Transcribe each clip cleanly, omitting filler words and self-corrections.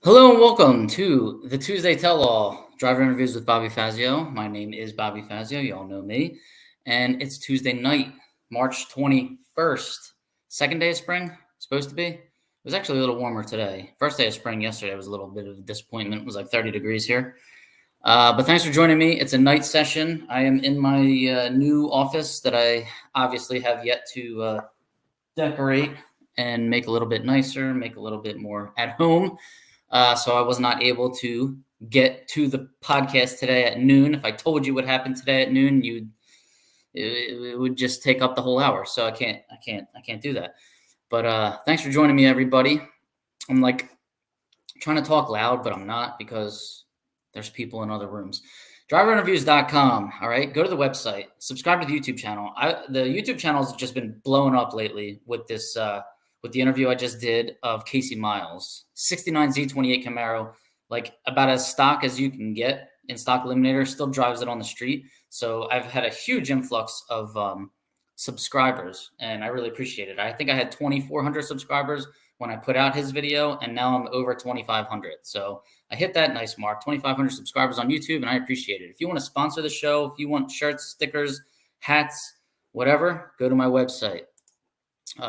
Hello and welcome to the Tuesday Tell-All Driver Interviews with Bobby Fazio. My name is Bobby Fazio. You all know me. And it's Tuesday night, March 21st. Second day of spring, supposed to be. It was actually a little warmer today. First day of spring yesterday was a little bit of a disappointment. It was like 30 degrees here. But thanks for joining me. It's a night session. I am in my new office that I obviously have yet to decorate and make a little bit nicer, make a little bit more at home. So I was not able to get to the podcast today at noon. If I told you what happened today at noon, it would just take up the whole hour. So I can't do that. But thanks for joining me, everybody. I'm like trying to talk loud, but I'm not because there's people in other rooms. Driverinterviews.com. All right, go to the website. Subscribe to the YouTube channel. The YouTube channel has just been blowing up lately with this. With the interview I just did of Casey Miles, 69 Z28 Camaro, like about as stock as you can get in stock eliminator, still drives it on the street. So I've had a huge influx of subscribers, and I really appreciate it. I think I had 2,400 subscribers when I put out his video, and now I'm over 2,500. So I hit that nice mark, 2,500 subscribers on YouTube, and I appreciate it. If you want to sponsor the show, if you want shirts, stickers, hats, whatever, go to my website.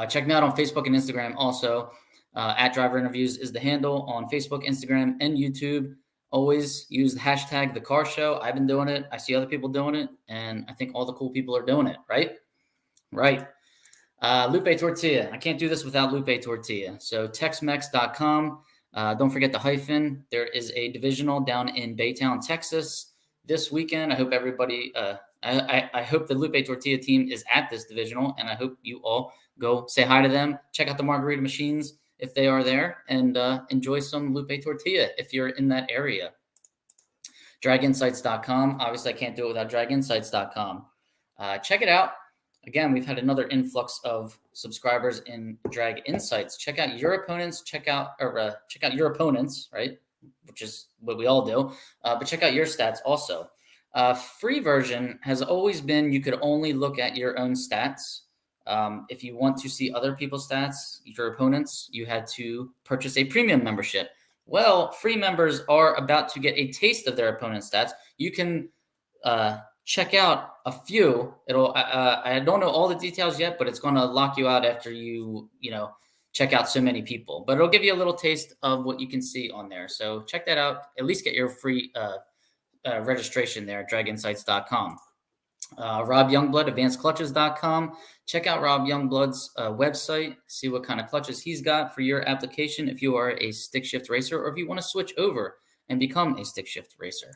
Check me out on Facebook and Instagram also. At Driver Interviews is the handle on Facebook, Instagram, and YouTube. Always use the hashtag The Car Show. I've been doing it. I see other people doing it, and I think all the cool people are doing it, right? Right. Lupe Tortilla. I can't do this without Lupe Tortilla. So texmex.com. Don't forget the hyphen. There is a divisional down in Baytown, Texas this weekend. I hope everybody I hope the Lupe Tortilla team is at this divisional, and I hope you all go say hi to them. Check out the margarita machines if they are there, and enjoy some Lupe Tortilla if you're in that area. Draginsights.com. Obviously, I can't do it without draginsights.com. Check it out. Again, we've had another influx of subscribers in Drag Insights. Check out your opponents. Check out your opponents, right? Which is what we all do. But check out your stats also. Free version has always been you could only look at your own stats. If you want to see other people's stats, your opponents, you had to purchase a premium membership. Well, free members are about to get a taste of their opponent's stats. You can check out a few. I don't know all the details yet, but it's going to lock you out after you check out so many people. But it'll give you a little taste of what you can see on there. So check that out. At least get your free registration there at draginsights.com. Rob Youngblood, advancedclutches.com. Check out Rob Youngblood's website. See what kind of clutches he's got for your application if you are a stick shift racer or if you want to switch over and become a stick shift racer.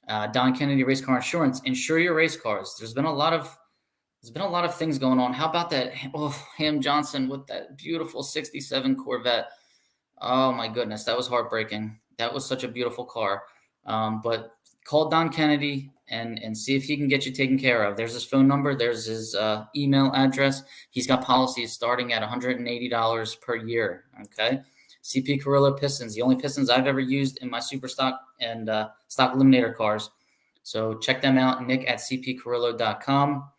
Don Kennedy Race Car Insurance. Insure your race cars. There's been a lot of things going on. How about that? Ham Johnson with that beautiful 67 Corvette. Oh my goodness, that was heartbreaking. That was such a beautiful car. But call Don Kennedy and see if he can get you taken care of. There's his phone number. There's his email address. He's got policies starting at $180 per year. Okay. CP Carrillo pistons, the only pistons I've ever used in my super stock and stock eliminator cars. So check them out, Nick at cpcarrillo.com.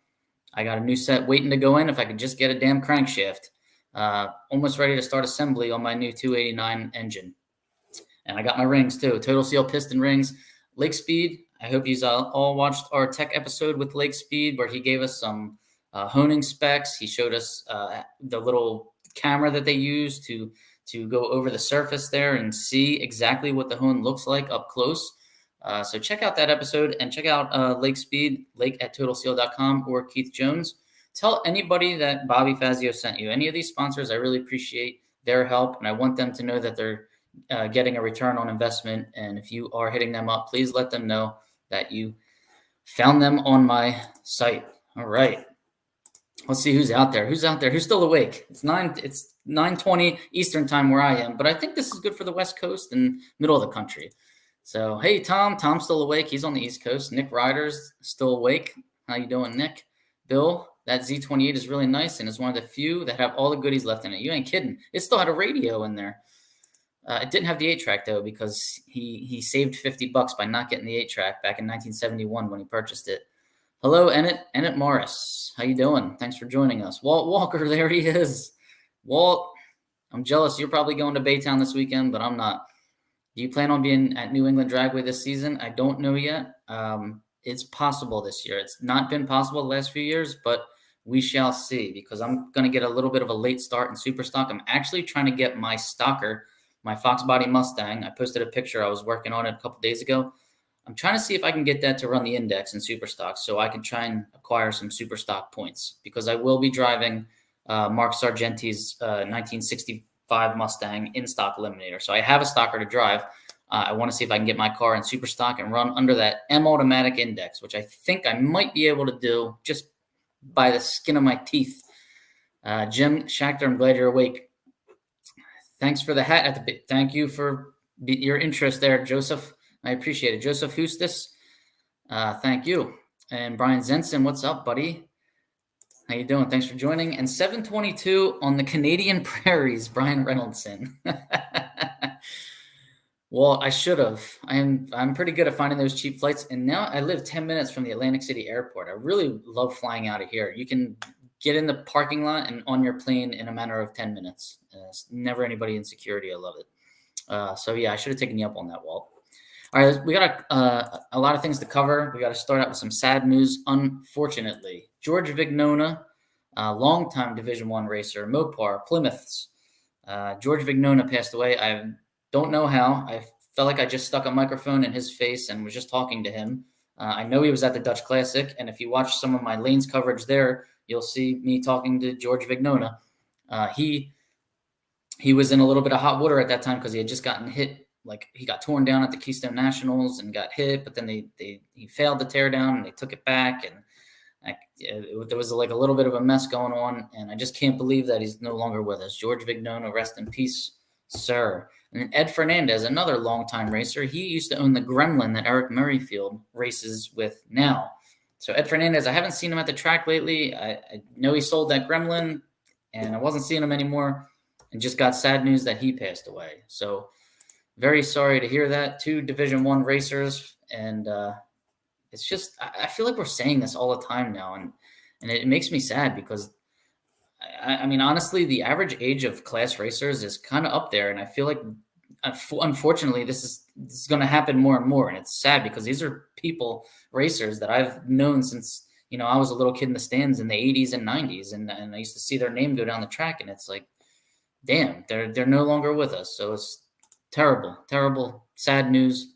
I got a new set waiting to go in if I could just get a damn crankshaft. Almost ready to start assembly on my new 289 engine. And I got my rings too. Total Seal piston rings. Lake Speed. I hope you all watched our tech episode with Lake Speed where he gave us some honing specs. He showed us the little camera that they use to go over the surface there and see exactly what the hone looks like up close. So check out that episode and check out Lake Speed, lake at totalseal.com or Keith Jones. Tell anybody that Bobby Fazio sent you. Any of these sponsors, I really appreciate their help, and I want them to know that they're getting a return on investment. And if you are hitting them up, please let them know that you found them on my site. All right. Let's see who's out there. Who's still awake? It's 9:20 Eastern time where I am, but I think this is good for the West Coast and middle of the country. So, hey, Tom's still awake. He's on the East Coast. Nick Ryder's still awake. How you doing, Nick? Bill, that Z28 is really nice and is one of the few that have all the goodies left in it. You ain't kidding. It still had a radio in there. It didn't have the 8-track, though, because he saved $50 by not getting the 8-track back in 1971 when he purchased it. Hello, Ennett Morris. How you doing? Thanks for joining us. Walt Walker, there he is. Walt, I'm jealous. You're probably going to Baytown this weekend, but I'm not. Do you plan on being at New England Dragway this season? I don't know yet. It's possible this year. It's not been possible the last few years, but we shall see because I'm going to get a little bit of a late start in Super Stock. I'm actually trying to get my stocker, my Fox Body Mustang. I posted a picture. I was working on it a couple days ago. I'm trying to see if I can get that to run the index in Super Stock so I can try and acquire some Super Stock points because I will be driving Mark Sargenti's 1965 Mustang in stock eliminator. So I have a stocker to drive. I want to see if I can get my car in Super Stock and run under that M automatic index, which I think I might be able to do just by the skin of my teeth. Jim Schachter, I'm glad you're awake. Thanks for the hat at the bit. Thank you for your interest there, Joseph. I appreciate it. Joseph Hustis, thank you. And Brian Zenson, what's up, buddy? How you doing? Thanks for joining. And 722 on the Canadian prairies, Brian Reynoldson. Well, I should have. I'm pretty good at finding those cheap flights. And now I live 10 minutes from the Atlantic City airport. I really love flying out of here. You can get in the parking lot and on your plane in a matter of 10 minutes. Never anybody in security. I love it. So yeah, I should have taken you up on that, Walt. All right, we got a lot of things to cover. We got to start out with some sad news. Unfortunately, George Vignona, longtime Division I racer, Mopar, Plymouths. George Vignona passed away. I don't know how. I felt like I just stuck a microphone in his face and was just talking to him. I know he was at the Dutch Classic, and if you watch some of my lanes coverage there, you'll see me talking to George Vignona. He was in a little bit of hot water at that time because he had just gotten hit. Like he got torn down at the Keystone Nationals and got hit, but then he failed to tear down and they took it back, and there was like a little bit of a mess going on, and I just can't believe that he's no longer with us. George Vignona, rest in peace, sir. And Ed Fernandez, another longtime racer, he used to own the Gremlin that Eric Murrayfield races with now. So Ed Fernandez, I haven't seen him at the track lately. I know he sold that Gremlin, and I wasn't seeing him anymore, and just got sad news that he passed away. So very sorry to hear that. Two Division I racers, and it's just I feel like we're saying this all the time now, and it makes me sad because I mean honestly, the average age of class racers is kind of up there, and I feel like unfortunately this is going to happen more and more, and it's sad because these are people racers that I've known since I was a little kid in the stands in the 80s and 90s, and I used to see their name go down the track, and it's like, damn, they're no longer with us. So it's terrible, sad news,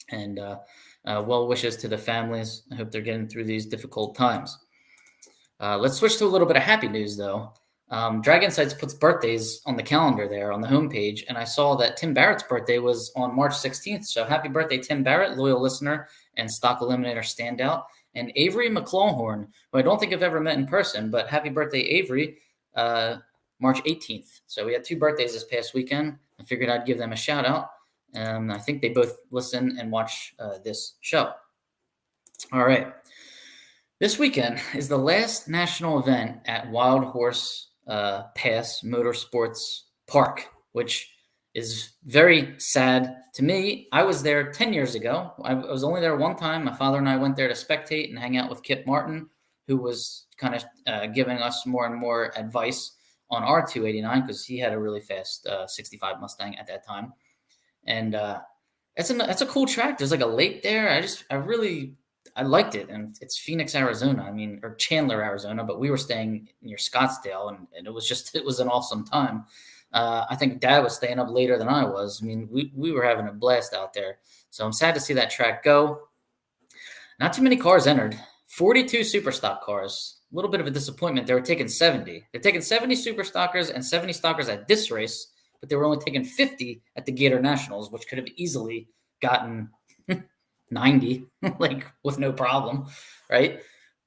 and well wishes to the families. I hope they're getting through these difficult times. Let's switch to a little bit of happy news, though. Drag Insights puts birthdays on the calendar there on the homepage, and I saw that Tim Barrett's birthday was on March 16th. So happy birthday, Tim Barrett, loyal listener and stock eliminator standout. And Avery McClawhorn, who I don't think I've ever met in person, but happy birthday, Avery, March 18th. So we had two birthdays this past weekend. I figured I'd give them a shout out. I think they both listen and watch this show. All right. This weekend is the last national event at Wild Horse Pass Motorsports Park, which is very sad to me. I was there 10 years ago. I was only there one time. My father and I went there to spectate and hang out with Kip Martin, who was kind of giving us more and more advice on our 289 because he had a really fast 65 Mustang at that time. And it's a cool track. There's like a lake there. I liked it. And it's Phoenix, Arizona. Or Chandler, Arizona, but we were staying near Scottsdale, and it was an awesome time. I think Dad was staying up later than I was. We were having a blast out there. So I'm sad to see that track go. Not too many cars entered. 42 super stock cars. A little bit of a disappointment. They were taking 70. They're taking 70 super stockers and 70 stockers at this race, but they were only taking 50 at the Gator Nationals, which could have easily gotten 90, like with no problem, right?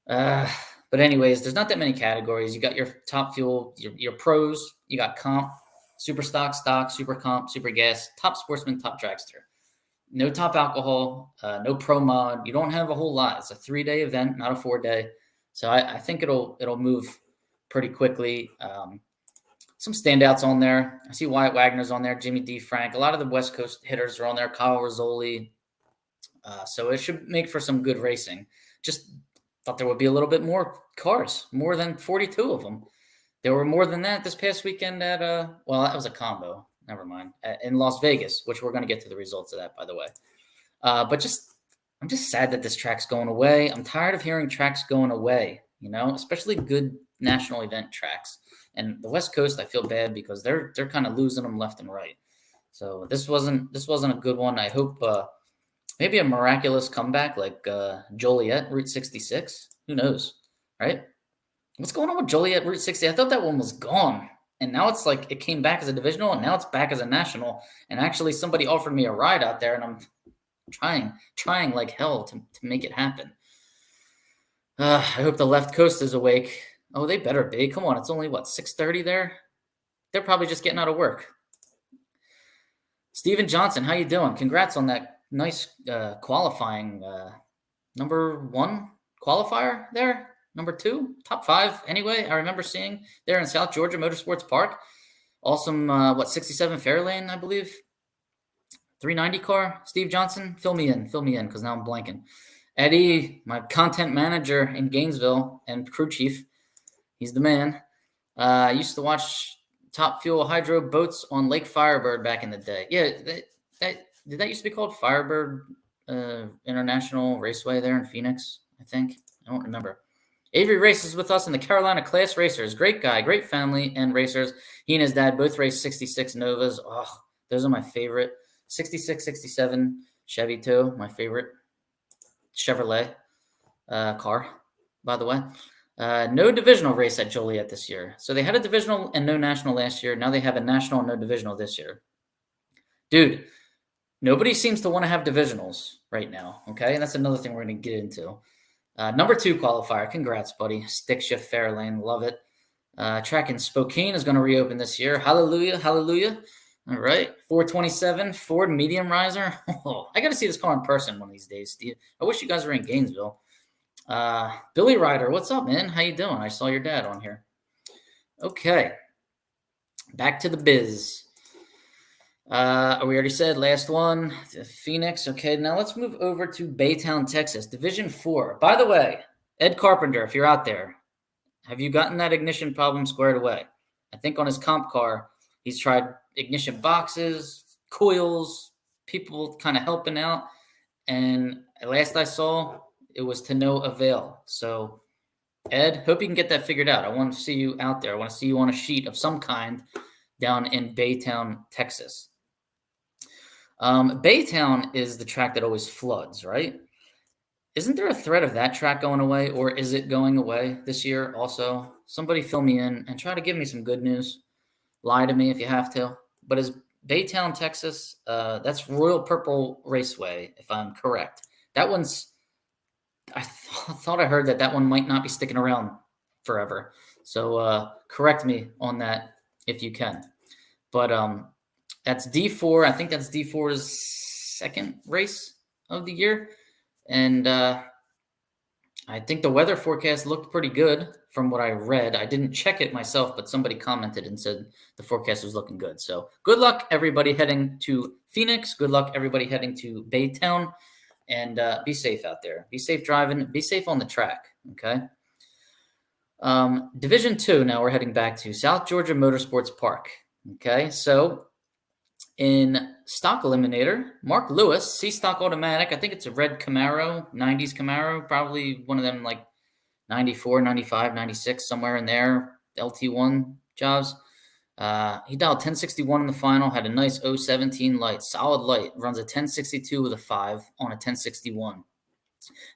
But anyways, there's not that many categories. You got your top fuel, your pros, you got comp, super stock, super comp, super gas, top sportsman, top dragster. No top alcohol, no pro mod. You don't have a whole lot. It's a 3-day event, not a 4-day. So I think it'll move pretty quickly. Some standouts on there. I see Wyatt Wagner's on there, Jimmy D. Frank. A lot of the West Coast hitters are on there, Kyle Rizzoli. So it should make for some good racing. Just thought there would be a little bit more cars, more than 42 of them. There were more than that this past weekend at, that was a combo. never mind. In Las Vegas, which we're going to get to the results of that, by the way. But I'm just sad that this track's going away. I'm tired of hearing tracks going away, especially good national event tracks. And the West Coast, I feel bad because they're kind of losing them left and right. So this wasn't a good one. I hope maybe a miraculous comeback like Joliet Route 66. Who knows, right? What's going on with Joliet Route 60? I thought that one was gone. And now it's like it came back as a divisional, and now it's back as a national. And actually, somebody offered me a ride out there, and I'm trying like hell to make it happen. I hope the left coast is awake. Oh, they better be. Come on, it's only, 6:30 there? They're probably just getting out of work. Steven Johnson, how you doing? Congrats on that nice qualifying number 1 qualifier there. Number 2, top 5. Anyway, I remember seeing there in South Georgia Motorsports Park. Awesome, 67 Fairlane, I believe. 390 car. Steve Johnson, fill me in because now I'm blanking. Eddie, my content manager in Gainesville and crew chief. He's the man. I used to watch Top Fuel Hydro boats on Lake Firebird back in the day. Yeah, did that used to be called Firebird International Raceway there in Phoenix, I think. I don't remember. Avery races with us in the Carolina Class Racers. Great guy, great family and racers. He and his dad both raced 66 Novas. Oh, those are my favorite. 66, 67 Chevy too, my favorite. Chevrolet car, by the way. No divisional race at Joliet this year. So they had a divisional and no national last year. Now they have a national and no divisional this year. Dude, nobody seems to want to have divisionals right now, okay? And that's another thing we're going to get into. Number 2 qualifier. Congrats, buddy. Stick shift Fairlane. Love it. Track in Spokane is going to reopen this year. Hallelujah. Hallelujah. All right. 427 Ford medium riser. Oh, I got to see this car in person one of these days, Steve. I wish you guys were in Gainesville. Billy Ryder, what's up, man? How you doing? I saw your dad on here. Okay. Back to the biz. We already said last one, Phoenix. Okay, now let's move over to Baytown, Texas, Division 4. By the way, Ed Carpenter, if you're out there, have you gotten that ignition problem squared away? I think on his comp car, he's tried ignition boxes, coils, people kind of helping out. And last I saw, it was to no avail. So, Ed, hope you can get that figured out. I want to see you out there. I want to see you on a sheet of some kind down in Baytown, Texas. Baytown is the track that always floods, right? Isn't there a threat of that track going away, or is it going away this year also? Somebody fill me in and try to give me some good news. Lie to me if you have to. But is Baytown, Texas, that's Royal Purple Raceway, if I'm correct. That one's, I thought I heard that one might not be sticking around forever. So correct me on that if you can. But that's D4. I think that's D4's second race of the year. And I think the weather forecast looked pretty good from what I read. I didn't check it myself, but somebody commented and said the forecast was looking good. So good luck, everybody heading to Phoenix. Good luck, everybody heading to Baytown. And be safe out there. Be safe driving. Be safe on the track, okay? Division 2, now we're heading back to South Georgia Motorsports Park, okay? So in stock eliminator, Mark Lewis, C-Stock Automatic. I think it's a red Camaro, 90s Camaro, probably one of them like 94, 95, 96, somewhere in there, LT1 jobs. He dialed 1061 in the final, had a nice 017 light, solid light, runs a 1062 with a 5 on a 1061.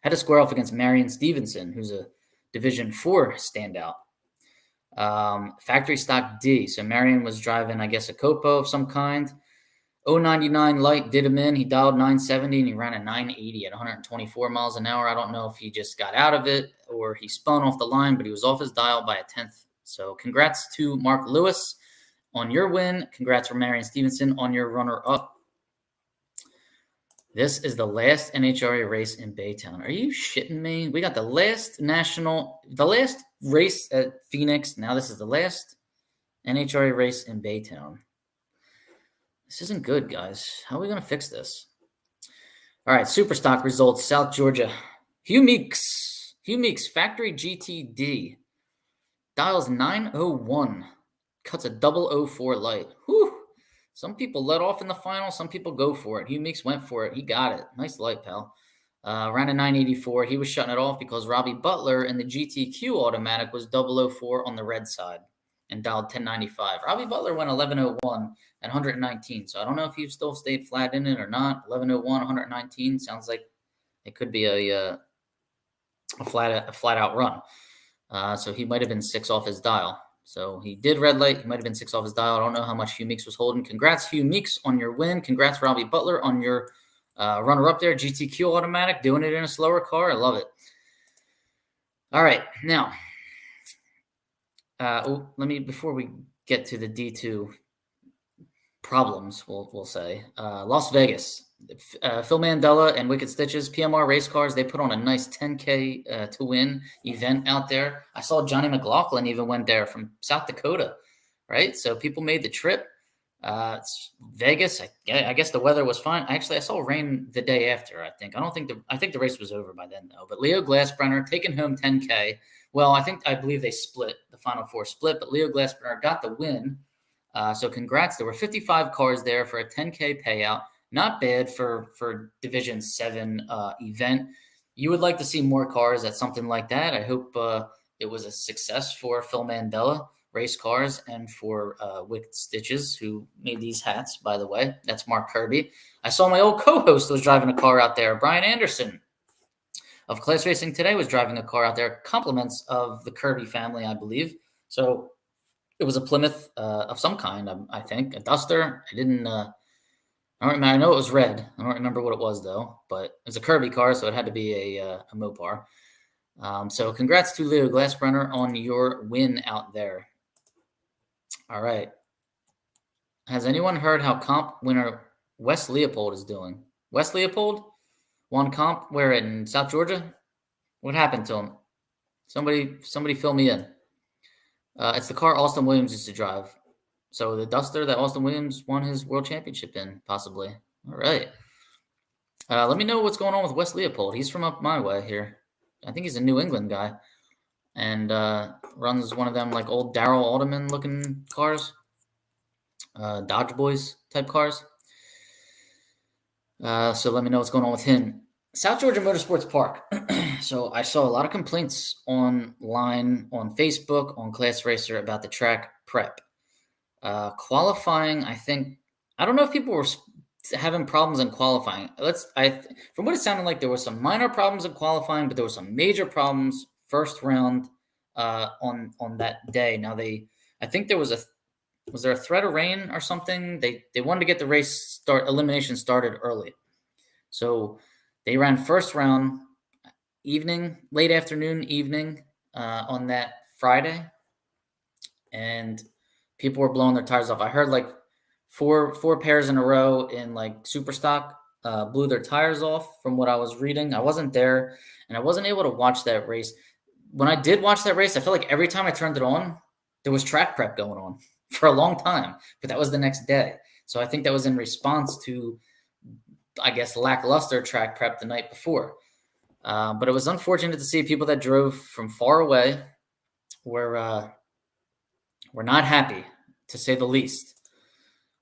Had to square off against Marion Stevenson, who's a Division 4 standout. Factory stock D. So Marion was driving, I guess, a Copo of some kind. 099 light did him in. He dialed 970 and he ran a 980 at 124 miles an hour. I don't know if he just got out of it or he spun off the line, but he was off his dial by a tenth. So congrats to Mark Lewis on your win. Congrats for Marion Stevenson on your runner-up. This is the last NHRA race in Baytown. Are you shitting me? We got the last race at Phoenix. Now this is the last NHRA race in Baytown. This isn't good, guys. How are we going to fix this? All right, super stock results, South Georgia. Hugh Meeks, factory GTD. Dials 901. Cuts a 004 light. Whew. Some people let off in the final. Some people go for it. Hugh Meeks went for it. He got it. Nice light, pal. Ran a 984. He was shutting it off because Robbie Butler in the GTQ automatic was 004 on the red side and dialed 1095. Robbie Butler went 1101 at 119. So I don't know if he still stayed flat in it or not. 1101, 119 sounds like it could be a flat out run. So he might have been 6 off his dial. So he did red light. He might have been 6 off his dial. I don't know how much Hugh Meeks was holding. Congrats, Hugh Meeks, on your win. Congrats, Robbie Butler, on your runner-up there. GTQ automatic, doing it in a slower car. I love it. All right, now, before we get to the D2 problems, we'll say, Las Vegas. Phil Mandela and Wicked Stitches, PMR race cars, they put on a nice 10K to win event out there. I saw Johnny McLaughlin even went there from South Dakota, right? So people made the trip. It's Vegas. I guess the weather was fine. Actually, I saw rain the day after, I think. I think the race was over by then, though. But Leo Glassbrenner taking home 10K. Well, I believe they split, the Final Four split, but Leo Glassbrenner got the win. So congrats. There were 55 cars there for a 10K payout. Not bad for Division 7 event. You would like to see more cars at something like that. I hope it was a success for Phil Mandela Race Cars and for Wicked Stitches, who made these hats, by the way. That's Mark Kirby. I saw my old co-host was driving a car out there. Brian Anderson of Class Racing Today was driving a car out there. Compliments of the Kirby family, I believe. So it was a Plymouth of some kind, I think. A Duster. I don't remember. I know it was red. I don't remember what it was, though. But it was a Kirby car, so it had to be a Mopar. So congrats to Leo Glassbrenner on your win out there. All right. Has anyone heard how comp winner Wes Leopold is doing? Wes Leopold won comp where in South Georgia? What happened to him? Somebody fill me in. It's the car Austin Williams used to drive. So the Duster that Austin Williams won his world championship in, possibly. All right. Let me know what's going on with Wes Leopold. He's from up my way here. I think he's a New England guy and runs one of them like old Darrell Alderman looking cars, Dodge Boys type cars. So let me know what's going on with him. South Georgia Motorsports Park. So I saw a lot of complaints online, on Facebook, on Class Racer about the track prep. Qualifying, I don't know if people were having problems in qualifying. From what it sounded like, there were some minor problems in qualifying, but there were some major problems first round on that day. Now I think there was there a threat of rain or something? They wanted to get the race elimination started early, so they ran first round late afternoon, evening on that Friday, and people were blowing their tires off. I heard like four pairs in a row in like super stock blew their tires off from what I was reading. I wasn't there and I wasn't able to watch that race. When I did watch that race, I felt like every time I turned it on, there was track prep going on for a long time, but that was the next day. So I think that was in response to, I guess, lackluster track prep the night before. But it was unfortunate to see people that drove from far away were not happy, to say the least.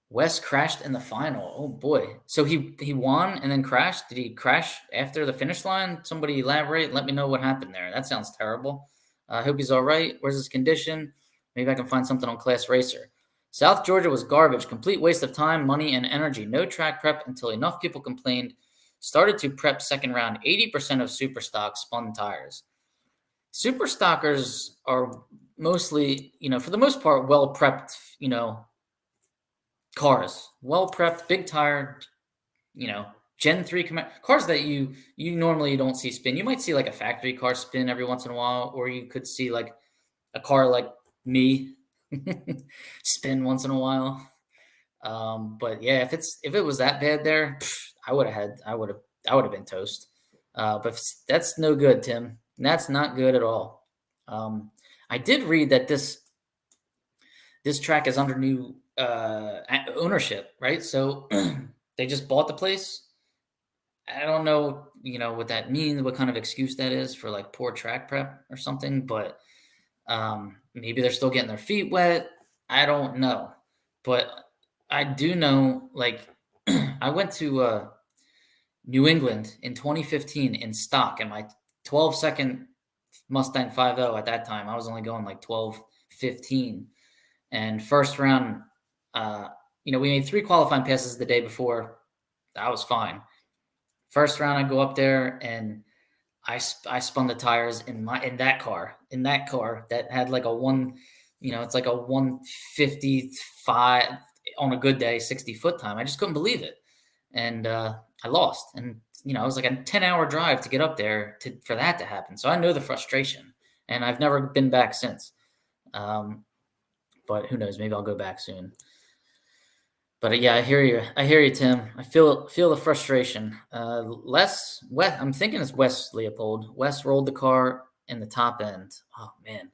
Wes crashed in the final. Oh, boy. So he won and then crashed? Did he crash after the finish line? Somebody elaborate and let me know what happened there. That sounds terrible. I hope he's all right. Where's his condition? Maybe I can find something on Class Racer. South Georgia was garbage. Complete waste of time, money, and energy. No track prep until enough people complained. Started to prep second round. 80% of super stock spun tires. Super stockers are mostly, for the most part, well-prepped, cars. Well-prepped, big tire, Gen 3 cars that you normally don't see spin. You might see like a factory car spin every once in a while, or you could see like a car like me spin once in a while. But yeah, if it was that bad there, I would have been toast. But that's no good, Tim. That's not good at all. I did read that this track is under new ownership, right? So they just bought the place. I don't know, what that means, what kind of excuse that is for like poor track prep or something, but maybe they're still getting their feet wet. I don't know. But I do know, like, I went to New England in 2015 in stock, and my 12-second Mustang 5.0 at that time, I was only going like 12:15. And first round, we made 3 qualifying passes the day before. That was fine. First round, I go up there and I spun the tires in that car that had like a it's like a 155 on a good day, 60-foot time. I just couldn't believe it, and I lost. And it was like a 10-hour drive to get up there for that to happen. So I know the frustration, and I've never been back since. But who knows? Maybe I'll go back soon. But yeah, I hear you, Tim. I feel the frustration. Wes, I'm thinking it's Wes Leopold. Wes rolled the car in the top end. Oh man,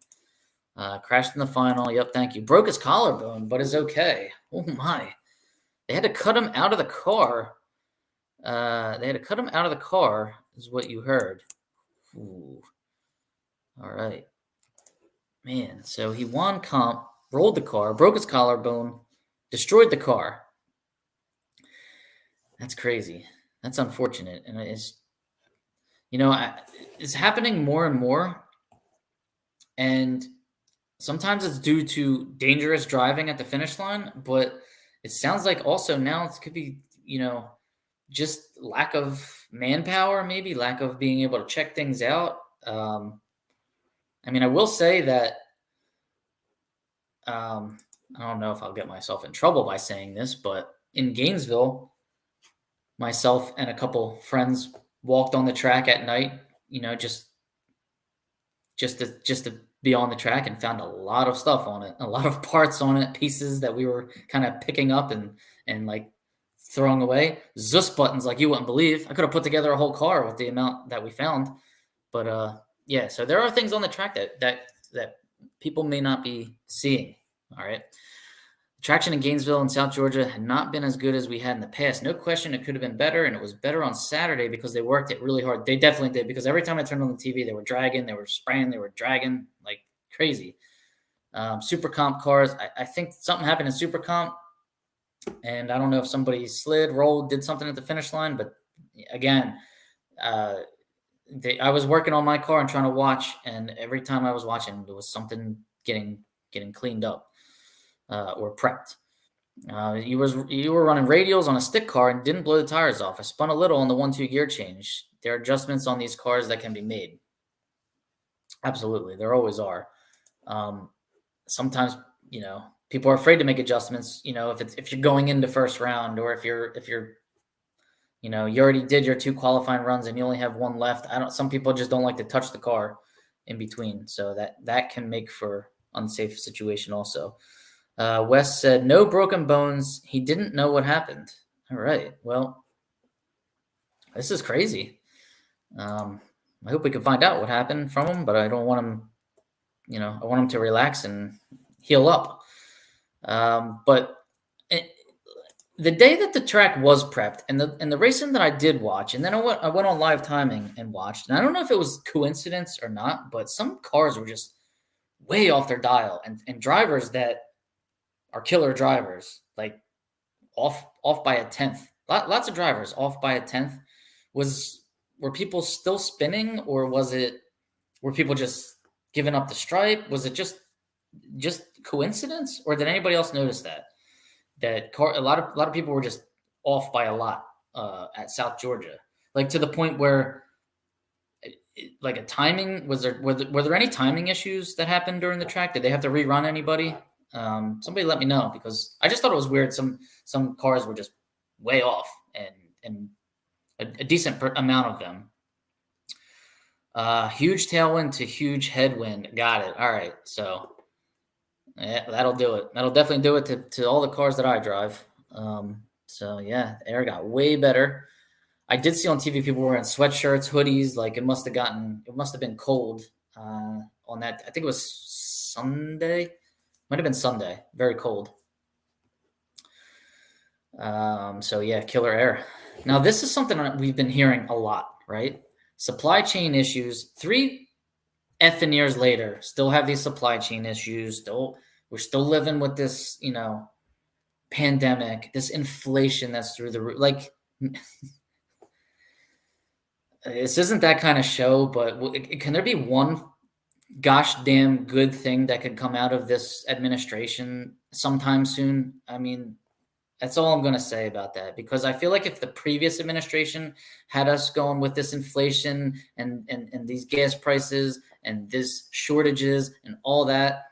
crashed in the final. Yep, thank you. Broke his collarbone, but is okay. Oh my, they had to cut him out of the car. Is what you heard. Ooh. All right, man. So he won comp, rolled the car, broke his collarbone. Destroyed the car. That's crazy. That's unfortunate. And it's happening more and more. And sometimes it's due to dangerous driving at the finish line, but it sounds like also now it could be, just lack of manpower, maybe lack of being able to check things out. I will say that I don't know if I'll get myself in trouble by saying this, but in Gainesville, myself and a couple friends walked on the track at night, just to be on the track, and found a lot of stuff on it, a lot of parts on it, pieces that we were kind of picking up and like throwing away. Zeus buttons like you wouldn't believe. I could have put together a whole car with the amount that we found. But yeah, so there are things on the track that people may not be seeing. All right. Traction in Gainesville and South Georgia had not been as good as we had in the past. No question, it could have been better, and it was better on Saturday because they worked it really hard. They definitely did, because every time I turned on the TV, they were dragging, they were spraying, they were dragging like crazy. Super Comp cars, I think something happened in Super Comp, and I don't know if somebody slid, rolled, did something at the finish line, but again, I was working on my car and trying to watch, and every time I was watching, there was something getting cleaned up. Or prepped. You were running radials on a stick car and didn't blow the tires off. I spun a little on the 1-2 gear change. There are adjustments on these cars that can be made. Absolutely, there always are. Sometimes people are afraid to make adjustments. If you're going into first round, or if you're you already did your 2 qualifying runs and you only have 1 left. Some people just don't like to touch the car in between, so that can make for unsafe situation also. Wes said, no broken bones. He didn't know what happened. All right. Well, this is crazy. I hope we can find out what happened from him, but I don't want him, I want him to relax and heal up. But the day that the track was prepped and the racing that I did watch, and then I went on live timing and watched, and I don't know if it was coincidence or not, but some cars were just way off their dial, and drivers that are killer drivers, like off by a tenth. Lots of drivers off by a tenth. Were people still spinning, or were people just giving up the stripe? Was it just coincidence, or did anybody else notice that a lot of people were just off by a lot at South Georgia, like to the point where like a timing were there any timing issues that happened during the track? Did they have to rerun anybody? Somebody let me know, because I just thought it was weird. Some cars were just way off, and a decent amount of them. Huge tailwind to huge headwind. Got it. All right. So yeah, that'll do it. That'll definitely do it to all the cars that I drive. So yeah, the air got way better. I did see on TV people wearing sweatshirts, hoodies. Like it must have been cold on that. I think it was Sunday. Might have been Sunday. Very cold. So yeah, killer air. Now this is something that we've been hearing a lot, right? Supply chain issues. 3 effing years later, still have these supply chain issues. We're still living with this, pandemic, this inflation that's through the roof. Like, this isn't that kind of show, but can there be one gosh damn good thing that could come out of this administration sometime soon? I mean, that's all I'm going to say about that, because I feel like if the previous administration had us going with this inflation and these gas prices and this shortages and all that,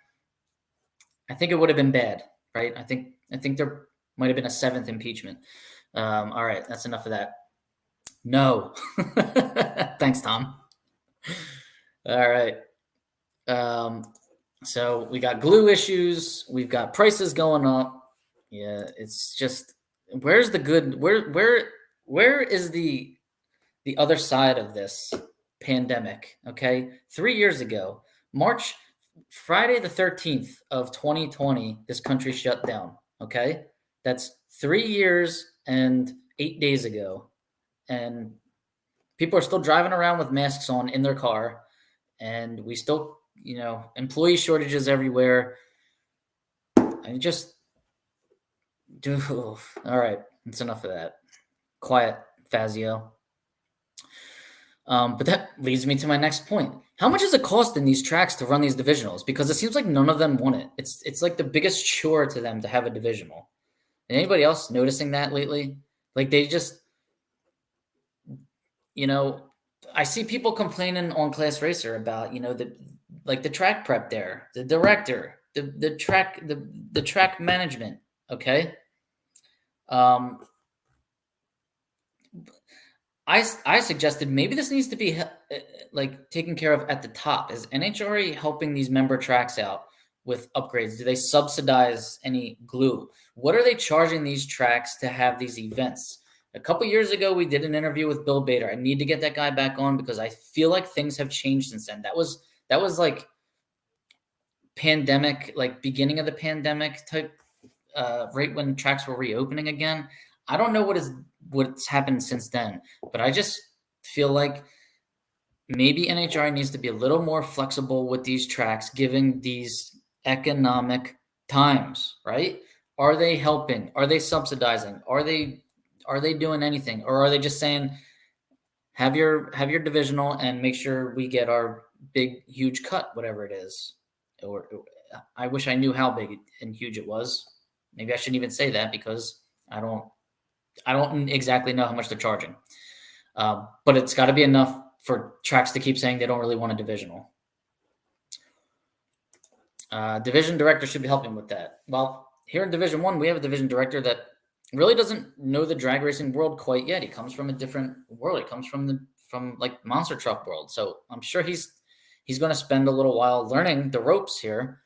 I think it would have been bad, right? I think there might have been a 7th impeachment. All right, that's enough of that. No. Thanks, Tom. All right. So we got glue issues. We've got prices going up. Yeah, it's just, where's the good? Where is the other side of this pandemic? Okay, 3 years ago, Friday the 13th of 2020, this country shut down. Okay, that's 3 years and 8 days ago, and people are still driving around with masks on in their car, and we still, employee shortages everywhere. I just do. All right, that's enough of that. Quiet, Fazio. But that leads me to my next point. How much does it cost in these tracks to run these divisionals? Because it seems like none of them want it. It's like the biggest chore to them to have a divisional. Anybody else noticing that lately? Like, they just, I see people complaining on Class Racer about, the track prep there, the director, the track management. Okay. I suggested maybe this needs to be taken care of at the top. Is NHRA helping these member tracks out with upgrades? Do they subsidize any glue? What are they charging these tracks to have these events? A couple years ago, we did an interview with Bill Bader. I need to get that guy back on because I feel like things have changed since then. That was like pandemic, like beginning of the pandemic type, right when tracks were reopening again. I don't know what's happened since then, but I just feel like maybe NHRA needs to be a little more flexible with these tracks, given these economic times, right? Are they helping? Are they subsidizing? Are they doing anything? Or are they just saying, have your divisional and make sure we get our big, huge cut, whatever it is? Or I wish I knew how big and huge it was. Maybe I shouldn't even say that because I don't exactly know how much they're charging. But it's got to be enough for tracks to keep saying they don't really want a divisional. Division director should be helping with that. Well, here in Division 1, we have a division director that really doesn't know the drag racing world quite yet. He comes from a different world. He comes from like monster truck world. So I'm sure he's going to spend a little while learning the ropes here.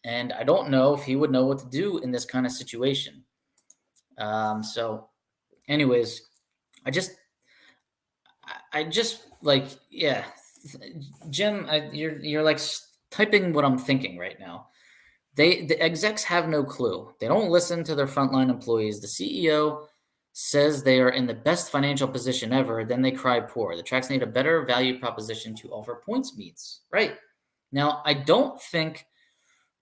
And I don't know if he would know what to do in this kind of situation. So anyways, I just like, yeah, Jim, you're like typing what I'm thinking right now. The execs have no clue. They don't listen to their frontline employees. The CEO says they are in the best financial position ever. Then they cry poor. The tracks need a better value proposition to offer points meets. Right. Now, I don't think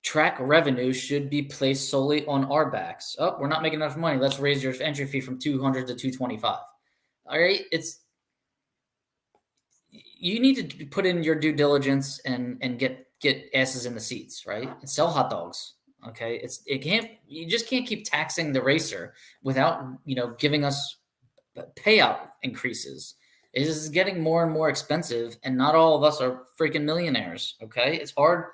track revenue should be placed solely on our backs. Oh, we're not making enough money. Let's raise your entry fee from $200 to $225. All right. You need to put in your due diligence and get asses in the seats, right? And sell hot dogs. Okay. You just can't keep taxing the racer without, giving us payout increases. It is getting more and more expensive, and not all of us are freaking millionaires. Okay. It's hard.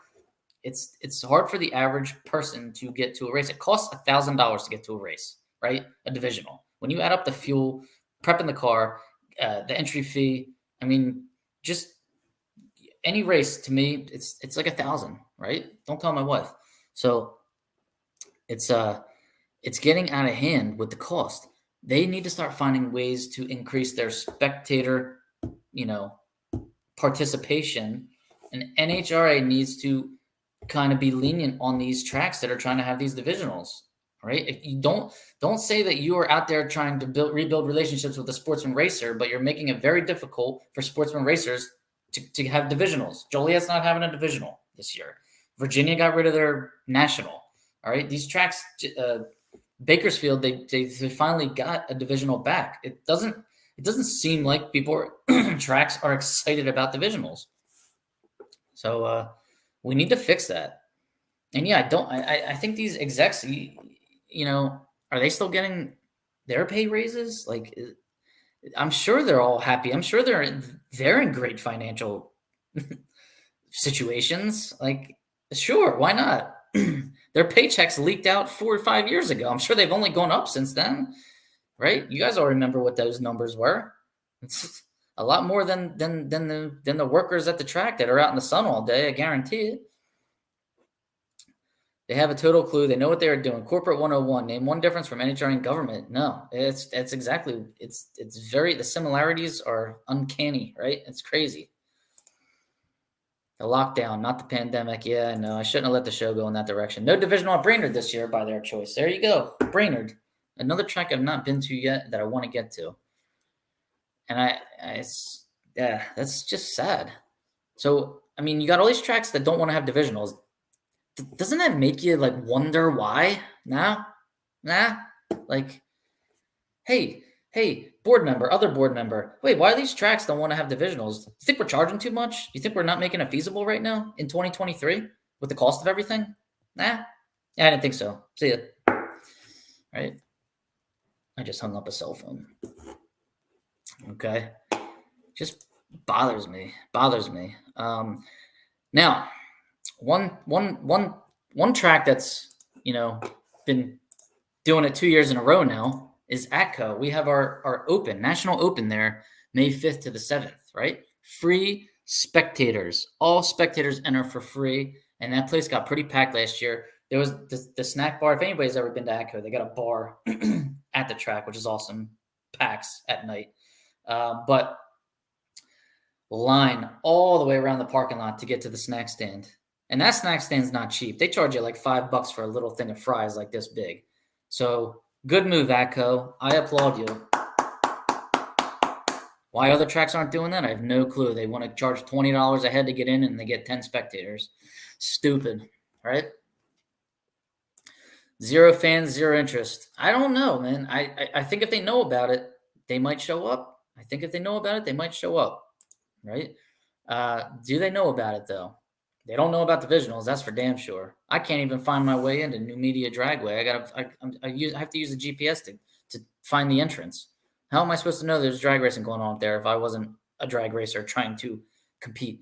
It's hard for the average person to get to a race. It costs $1,000 to get to a race, right? A divisional. When you add up the fuel, prepping the car, the entry fee, I mean, just any race to me, it's like $1,000, right? Don't tell my wife. So it's getting out of hand with the cost. They need to start finding ways to increase their spectator, participation, and NHRA needs to kind of be lenient on these tracks that are trying to have these divisionals, right? If you don't say that you are out there trying to rebuild relationships with the sportsman racer, but you're making it very difficult for sportsman racers to have divisionals. Joliet's not having a divisional this year. Virginia got rid of their national. All right, these tracks Bakersfield, they finally got a divisional back. It doesn't seem like tracks are excited about divisionals. So we need to fix that. And yeah, I think these execs, are they still getting their pay raises? Like, I'm sure they're all happy. I'm sure they're in great financial situations. Like, sure, why not? Their paychecks leaked out 4 or 5 years ago. I'm sure they've only gone up since then, right? You guys all remember what those numbers were. It's a lot more than the workers at the track that are out in the sun all day. I guarantee it. They have a total clue. They know what they're doing. Corporate 101. Name one difference from NHRA and government. No, it's exactly. The similarities are uncanny, right? It's crazy. The lockdown, not the pandemic. Yeah, I know. I shouldn't have let the show go in that direction. No divisional at Brainerd this year by their choice. There you go. Brainerd. Another track I've not been to yet that I want to get to. And that's just sad. So, I mean, you got all these tracks that don't want to have divisionals. Doesn't that make you like wonder why? Nah. Like, hey, other board member. Wait, why these tracks don't want to have divisionals? You think we're charging too much? You think we're not making it feasible right now in 2023 with the cost of everything? Nah. Yeah, I didn't think so. See ya. Right. I just hung up a cell phone. Okay. Just bothers me. Now, one track that's, been doing it 2 years in a row now is ATCO. We have our open, national open there, May 5th to the 7th, right? Free spectators. All spectators enter for free, and that place got pretty packed last year. There was the snack bar. If anybody's ever been to ATCO, they got a bar at the track, which is awesome. Packs at night. But line all the way around the parking lot to get to the snack stand. And that snack stand's not cheap. They charge you like $5 for a little thing of fries like this big. So good move, ATCO. I applaud you. Why other tracks aren't doing that, I have no clue. They want to charge $20 a head to get in, and they get 10 spectators. Stupid, right? 0 fans, 0 interest. I don't know, man. I think if they know about it, they might show up. Right? Do they know about it, though? They don't know about divisionals. That's for damn sure. I can't even find my way into New Media Dragway. I have to use the GPS to find the entrance. How am I supposed to know there's drag racing going on up there if I wasn't a drag racer trying to compete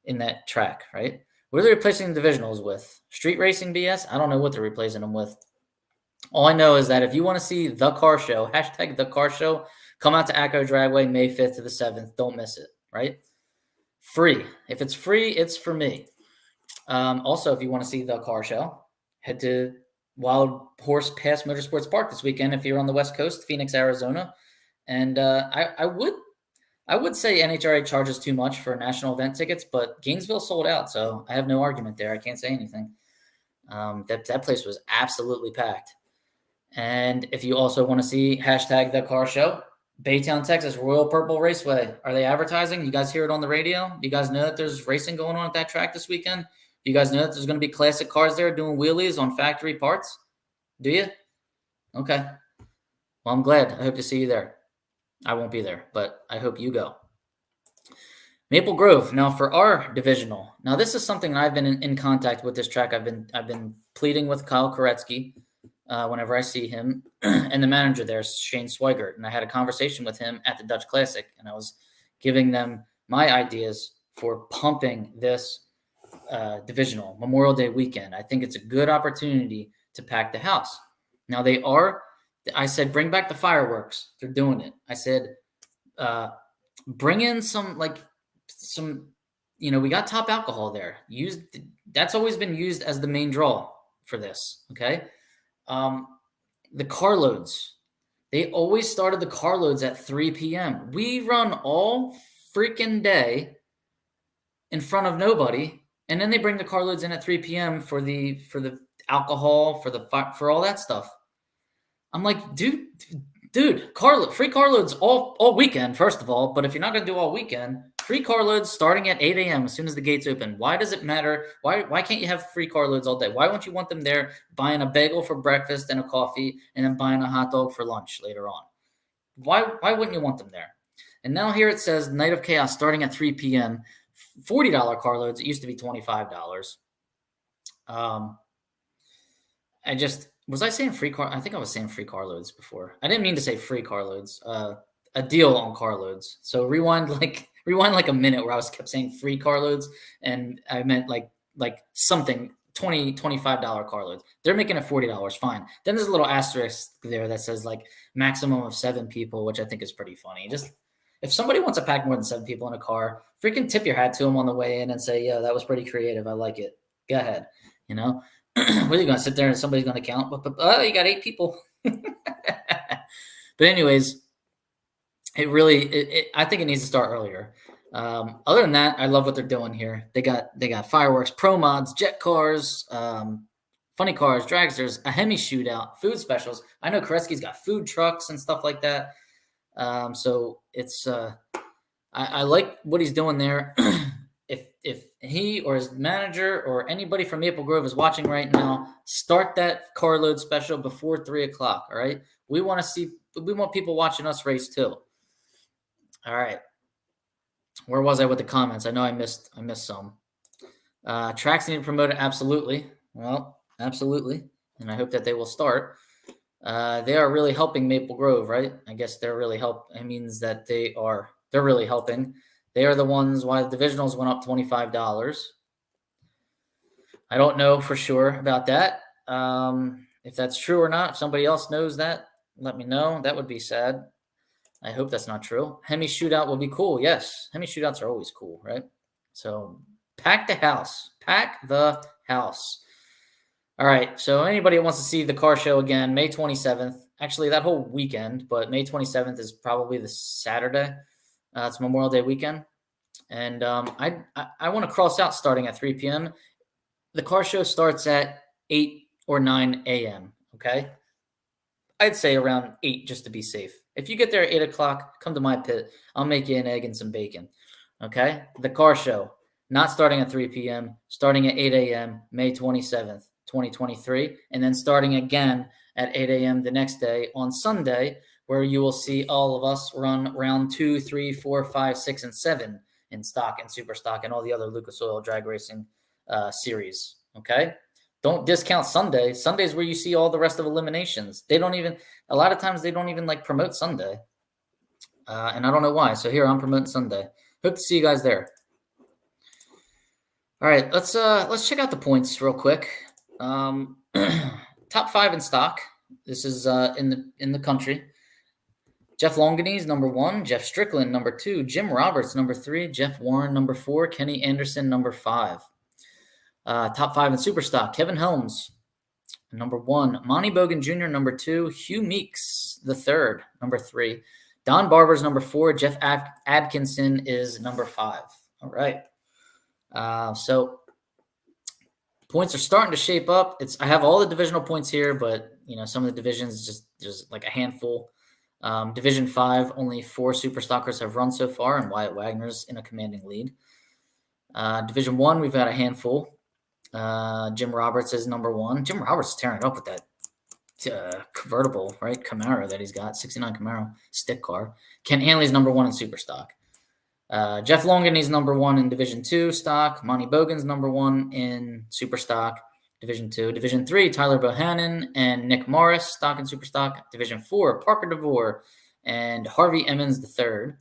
in that track, right? What are they replacing the divisionals with? Street racing BS? I don't know what they're replacing them with. All I know is that if you want to see the car show, hashtag the car show, come out to ATCO Dragway May 5th to the 7th. Don't miss it, right? Free. If it's free, it's for me. Also, if you want to see the car show, head to Wild Horse Pass Motorsports Park this weekend if you're on the West Coast, Phoenix, Arizona. And I would say NHRA charges too much for national event tickets, but Gainesville sold out, so I have no argument there. I can't say anything. That place was absolutely packed. And if you also want to see hashtag the car show, Baytown, Texas, Royal Purple Raceway. Are they advertising? You guys hear it on the radio? You guys know that there's racing going on at that track this weekend? You guys know that there's going to be classic cars there doing wheelies on factory parts? Do you? Okay. Well, I'm glad. I hope to see you there. I won't be there, but I hope you go. Maple Grove. Now for our divisional. Now this is something I've been in contact with this track. I've been pleading with Kyle Koretsky whenever I see him, and the manager there, Shane Swigert, and I had a conversation with him at the Dutch Classic, and I was giving them my ideas for pumping this divisional Memorial Day weekend. I think it's a good opportunity to pack the house. Now I said, bring back the fireworks. They're doing it. I said, bring in some, we got Top Alcohol there. That's always been used as the main draw for this. Okay. The carloads, they always started the carloads at 3 p.m. We run all freaking day in front of nobody. And then they bring the carloads in at 3 p.m. for the alcohol, for all that stuff. I'm like, dude, free carloads all weekend, first of all. But if you're not going to do all weekend, free car loads starting at 8 a.m. as soon as the gates open. Why does it matter? Why can't you have free car loads all day? Why won't you want them there buying a bagel for breakfast and a coffee and then buying a hot dog for lunch later on? Why wouldn't you want them there? And now here it says Night of Chaos starting at 3 p.m. $40 car loads. It used to be $25. Was I saying free car? I think I was saying free car loads before. I didn't mean to say free car loads. A deal on car loads. So rewind like a minute where I kept saying free car loads, and I meant like something $25 car loads. They're making it $40. Fine. Then there's a little asterisk there that says like maximum of 7 people, which I think is pretty funny. Just if somebody wants to pack more than 7 people in a car, freaking tip your hat to them on the way in and say, yeah, that was pretty creative. I like it. Go ahead. You know, what are you going to sit there and somebody's going to count? Oh, you got 8 people. But anyways, I think it needs to start earlier. Other than that, I love what they're doing here. They got fireworks, pro mods, jet cars, funny cars, dragsters, a Hemi shootout, food specials. I know Koretsky's got food trucks and stuff like that. So it's I like what he's doing there. If he or his manager or anybody from Maple Grove is watching right now, start that carload special before 3:00. All right, we want people watching us race too. All right, where was I with the comments? I know I missed some. Tracks need to promote it. Absolutely. Well, absolutely, and I hope that they will start. They are really helping Maple Grove, right? I guess they're really It means that they're really helping. They are the ones why the divisionals went up $25. I don't know for sure about that. If that's true or not, if somebody else knows that, let me know. That would be sad. I hope that's not true. Hemi shootout will be cool. Yes, Hemi shootouts are always cool, right? So pack the house. Pack the house. All right, so anybody who wants to see the car show again, May 27th, actually that whole weekend, but May 27th is probably the Saturday. It's Memorial Day weekend. And I want to cross out starting at 3 p.m. The car show starts at 8 or 9 a.m., okay? I'd say around 8 just to be safe. If you get there at 8 o'clock, come to my pit. I'll make you an egg and some bacon, okay? The car show, not starting at 3 p.m., starting at 8 a.m., May 27th. 2023, and then starting again at 8 a.m. the next day on Sunday, where you will see all of us run round 2, 3, 4, 5, 6, and 7 in stock and super stock and all the other Lucas Oil drag racing series. Okay, don't discount Sunday. Sunday's where you see all the rest of eliminations. A lot of times they don't even like promote Sunday, and I don't know why. So here I'm promoting Sunday. Hope to see you guys there. All right, let's check out the points real quick. Top 5 in stock. This is in the country. Jeff Longanese, number 1. Jeff Strickland, number 2. Jim Roberts, number 3. Jeff Warren, number 4. Kenny Anderson, number 5. Top 5 in super stock. Kevin Helms, number 1. Monty Bogan Jr., number 2. Hugh Meeks, the 3rd, number 3. Don Barber's number 4. Jeff Atkinson is number 5. All right. So points are starting to shape up. I have all the divisional points here, but some of the divisions just like a handful. Division 5, only 4 super stockers have run so far, and Wyatt Wagner's in a commanding lead. Division 1, we've got a handful. Jim Roberts is number 1. Jim Roberts is tearing it up with that convertible, right? Camaro that he's got, 69 Camaro stick car. Ken Hanley's number 1 in super stock. Jeff Longanese number 1 in Division 2 stock. Monty Bogan's number 1 in super stock. Division 2. Division 3, Tyler Bohannon and Nick Morris, stock and super stock. Division 4, Parker DeVore and Harvey Emmons III.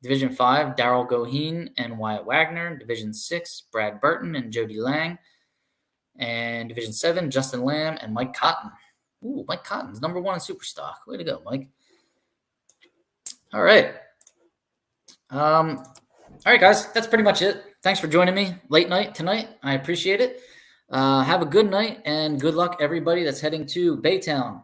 Division 5, Daryl Goheen and Wyatt Wagner. Division 6, Brad Burton and Jody Lang. And Division 7, Justin Lamb and Mike Cotton. Ooh, Mike Cotton's number 1 in super stock. Way to go, Mike. All right. All right, guys, that's pretty much it. Thanks for joining me late night tonight. I appreciate it. Have a good night and good luck, everybody that's heading to Baytown,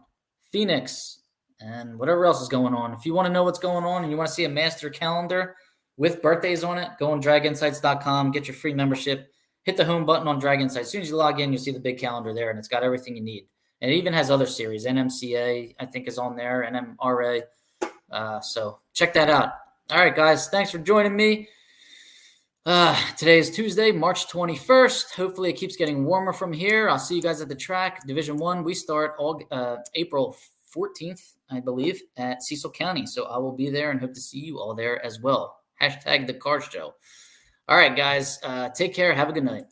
Phoenix, and whatever else is going on. If you want to know what's going on and you want to see a master calendar with birthdays on it, go on draginsights.com, get your free membership, hit the home button on Drag Insights. As soon as you log in, you'll see the big calendar there, and it's got everything you need. And it even has other series. NMCA, I think, is on there, NMRA. So check that out. All right, guys, thanks for joining me. Today is Tuesday, March 21st. Hopefully it keeps getting warmer from here. I'll see you guys at the track. Division 1, we start April 14th, I believe, at Cecil County. So I will be there and hope to see you all there as well. Hashtag the car show. All right, guys. Take care. Have a good night.